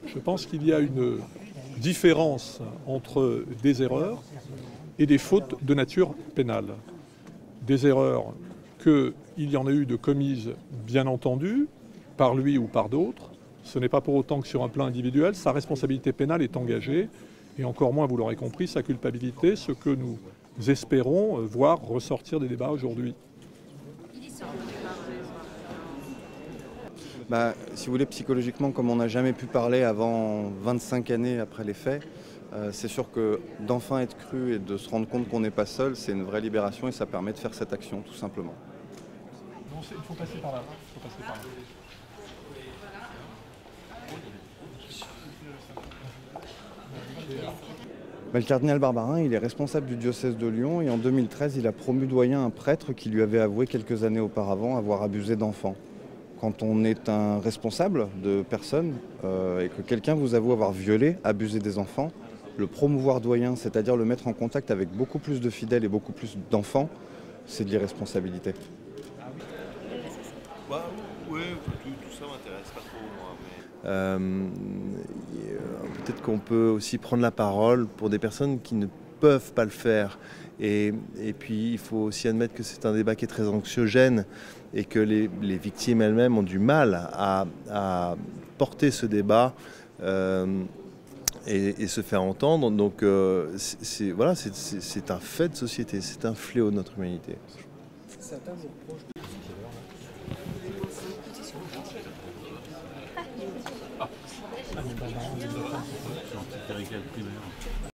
Je pense qu'il y a une différence entre des erreurs et des fautes de nature pénale. Des erreurs qu'il y en a eu de commises, bien entendu, par lui ou par d'autres. Ce n'est pas pour autant que sur un plan individuel, sa responsabilité pénale est engagée, et encore moins, vous l'aurez compris, sa culpabilité, ce que nous espérons voir ressortir des débats aujourd'hui. Si vous voulez, psychologiquement, comme on n'a jamais pu parler avant 25 années après les faits, c'est sûr que d'enfin être cru et de se rendre compte qu'on n'est pas seul, c'est une vraie libération et ça permet de faire cette action, tout simplement. Non, il faut passer par là. Il faut passer par là. Le cardinal Barbarin, il est responsable du diocèse de Lyon et en 2013, il a promu doyen un prêtre qui lui avait avoué quelques années auparavant avoir abusé d'enfants. Quand on est un responsable de personnes et que quelqu'un vous avoue avoir violé, abusé des enfants, le promouvoir doyen, c'est-à-dire le mettre en contact avec beaucoup plus de fidèles et beaucoup plus d'enfants, c'est de l'irresponsabilité. Oui, tout ça m'intéresse pas trop, moi. Peut-être qu'on peut aussi prendre la parole pour des personnes qui ne peuvent pas le faire. Et puis, il faut aussi admettre que c'est un débat qui est très anxiogène et que les victimes elles-mêmes ont du mal à porter ce débat et se faire entendre. Donc, c'est un fait de société, c'est un fléau de notre humanité. Certains vous reprochent de...